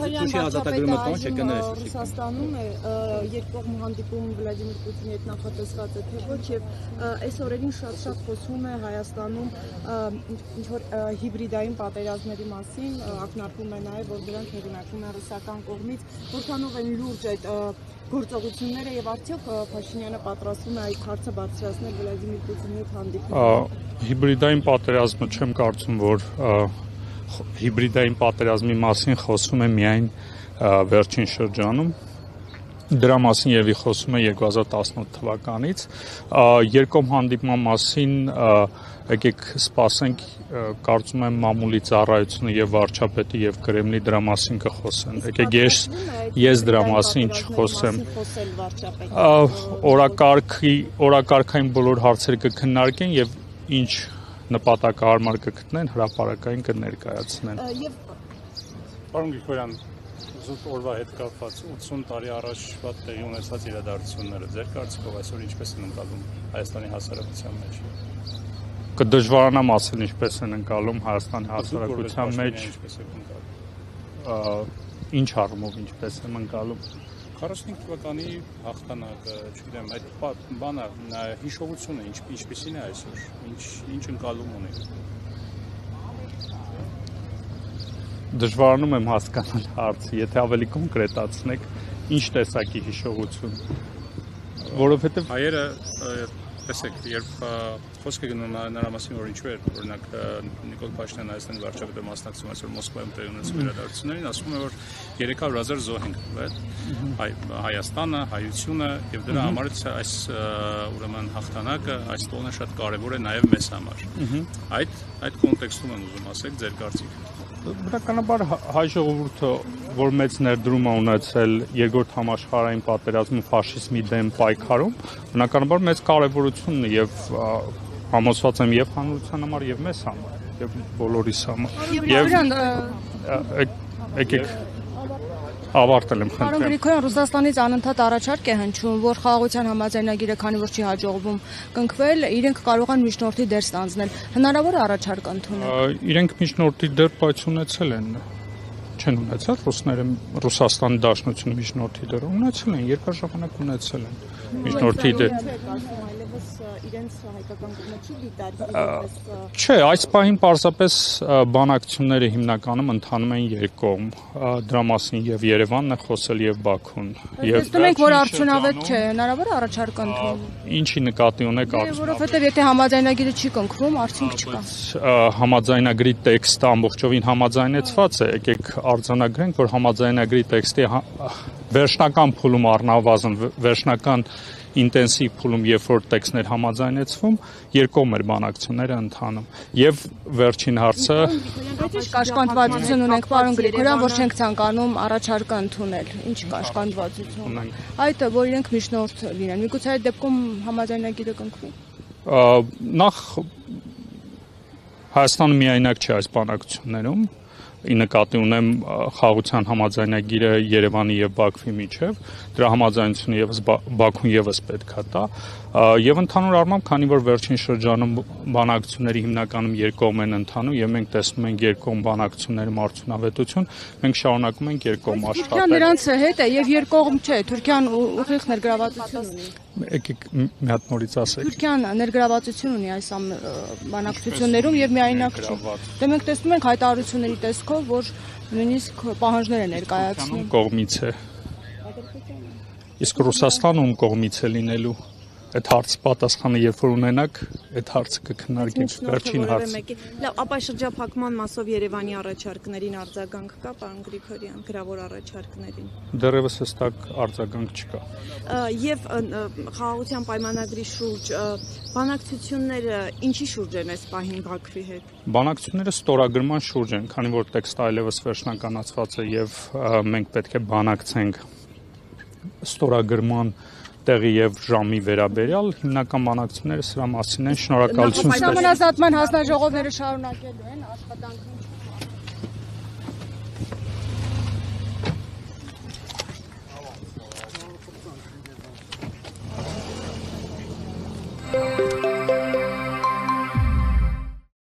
Թուշի ազատագրումը տոն չկներես։ Ռուսաստանում է երկկողմ հանդիպում Վլադիմիր Պուտինի հետ նախատեսված է թե ոչ, եւ այս օրերին շատ խոսում է Հայաստանում ինչ որ հիբրիդային պատերազմների մասին, ակնարկում է նաեւ, որ դրանք հեղինակվում են ռուսական կողմից, որքանով են լուրջ այդ գործողությունները եւ արդյոք Փաշինյանը պատրաստվում է այդ հարցը բարձրացնել Վլադիմիր Պուտինի հետ հանդիպում։ Հիբրիդային պատերազմը չեմ կարծում, որ հիբրիդային պատերազմի մասին խոսում է միայն վերջին շրջանում։ Դրա մասին եւի խոսում է 2018 թվականից։ Երկկողմ հանդիպման մասին եկեք սպասենք, կարծում եմ մամուլի ծառայությունը եւ վարչապետը եւ Կրեմլի դրա մասին կխոսեն։ Եկեք ես դրա մասին չխոսեմ։ Օրակարգային բոլոր հարցերը կքննարկեն եւ ինչ նպատակահարմար կգտնեն, հրապարակային կներկայացնեն։ Պարոն Գրիգորյան, զուտ օրվա հետ կապված 80 տարի առաջ շատ տեղի ունեցած իրադարձությունները ձեր կարծիքով այսօր ինչպես են ընկալում Հայաստանի հասարակության մեջ։ Կդժվարանամ ասել ինչպես են ընկալում Հայաստանի հասարակության մեջ։ Ինչ առումով ինչպես եմ ընկալում։ 45 թվականի հաղթանակը, չգիտեմ, այդ բանը հիշողությունը ինչպիսին է այսօր, ինչ ընկալում ունի։ Դժվարանում եմ հասկանալ հարցը, եթե ավելի կոնկրետացնեք, ինչ տեսակի հիշողություն, որովհետև հայերը, տեսեք, երբ խոսքը գնում նրա մասին, որ ինչու էր, օրինակ Նիկոլ Փաշինյանը Հայաստանի վարչապետը մասնակցում այսօր Մոսկվայում տեղի ունեցող իրադարձություններին, ասում է, որ 300,000 զոհ ենք տվել, Հայաստանը, հայությունը, եւ դրա համար այս ուրեմն հաղթանակը, այս տոնը շատ կարեւոր է նաեւ մեզ համար։ Այդ կոնտեքստում եմ ուզում ասեք ձեր կարծիքը։ Բնականաբար հայ ժողովուրդը, որ մեծ ներդրում է ունեցել երկրորդ համաշխարհային պատերազմի ֆաշիզմի դեմ պայքարում, բնականաբար մեծ կարևորություն ունի եւ համոզված եմ եւ հանրության համար եւ մեզ համար եւ բոլորիս համար։ Եվ եկեք ավարտել եմ խնդրեմ։ Պարոն Գրիգորյան, Ռուսաստանից անընդհատ առաջարկ է հնչում, որ խաղաղության համաձայնագիրը, քանի որ չի հաջողվում կնքվել, իրենք կարող են միջնորդի դեր ստանձնել։ Հնարավոր է առաջարկ ընդունել։ Իրենք միջնորդի դեր բայց ունեցել են, չեն ունեցել ռուսները Ռուսաստանի Դաշնությունը միջնորդի դեր ունեցել են, երկար ժամանակ ունեցել են միջնորդի դեր։ Չէ, այս պահին պարզապես բանակցությունները հիմնականում ընթանում են երկկողմ, դրա մասին եւ Երևանն է խոսել եւ Բաքուն։ Եվ դուք որ արդյունավետ չէ, հնարավոր է առաջարկ ընդունել։ Ինչի նկատի ունեք արդյունավետ։ Որովհետեւ եթե համաձայնագիրը չի կնքվում, արդյունք չկա։ Համաձայնագրի տեքստը ամբողջովին համաձայնեցված է, եկեք արձանագրենք, որ համաձայնագրի տեքստի վերջնական փուլում առնվազն վերջնական ինտենսիվ փուլում, երբ որ տեքստներ համաձայնեցվում, երկկողմ բանակցությունները ընթանում։ Եվ վերջին հարցը կաշկանդվածություն ունենք, պարոն Գրիգորյան, որ չենք ցանկանում առաջարկը ընդունել։ Ինչ կաշկանդվածություն ունենք։ Այդ որ իրենք միջնորդ լինեն։ Միգուցե այդ դեպքում համաձայնագիրը կնքվի։ Նախ Հայաստանը միայնակ չէ այս բանակցություններում։ Ի նկատի ունեմ խաղաղության համաձայնագիրը Երևանի եւ Բաքվի միջև, դրա համաձայնությունը եւս Բաքուն եւս պետքա տա, եւ ընդհանուր առմամբ, քանի որ վերջին շրջանում բանակցությունների հիմնականում երկկողմ են ընթանում եւ մենք տեսնում ենք երկկողմ բանակցություններում արդյունավետություն, մենք շարունակում ենք երկկողմ աշխատել։ Թուրքիան նրանց հետ է եւ երկկողմ չէ, Թուրքիան ուղիղ ներգրավվածություն ունի։ Եկեք մի հատ նորից ասեք։ Թուրքիան ներգրավվածություն ունի այս բանակցություններում եւ միայնակ չի։ Դե մենք տեսնում ենք հայտարարությունների տեսքով, որ նույնիսկ պահանջներ է ներկայացնում։ Կողմից է։ Իսկ Ռուսաստանը ում կողմից է լինելու։ Այդ հարցի պատասխանը երբ որ ունենաք, այդ հարցը կքննարկենք վերջին հարցը։ Լավ, ապա շրջափակման մասով Երևանի առաջարկներին արձագանք կա, պարոն Գրիգորյան, գրավոր առաջարկներին։ Դեռևս հստակ արձագանք չկա։ Եվ խաղաղության պայմանագրի շուրջ բանակցությունները ինչի շուրջ են այս պահին Բաքվի հետ։ Բանակցությունները ստորագրման շուրջ են, քանի որ տեքստը այլևս վերջնականացված է եւ մենք պետք է բանակցենք ստորագրման տեղի եւ ժամի վերաբերյալ հիմնական բանակցությունները սրա մասին են։ Շնորհակալություն։ Համանազատման հանձնաժողովները շարունակելու են աշխատանքը։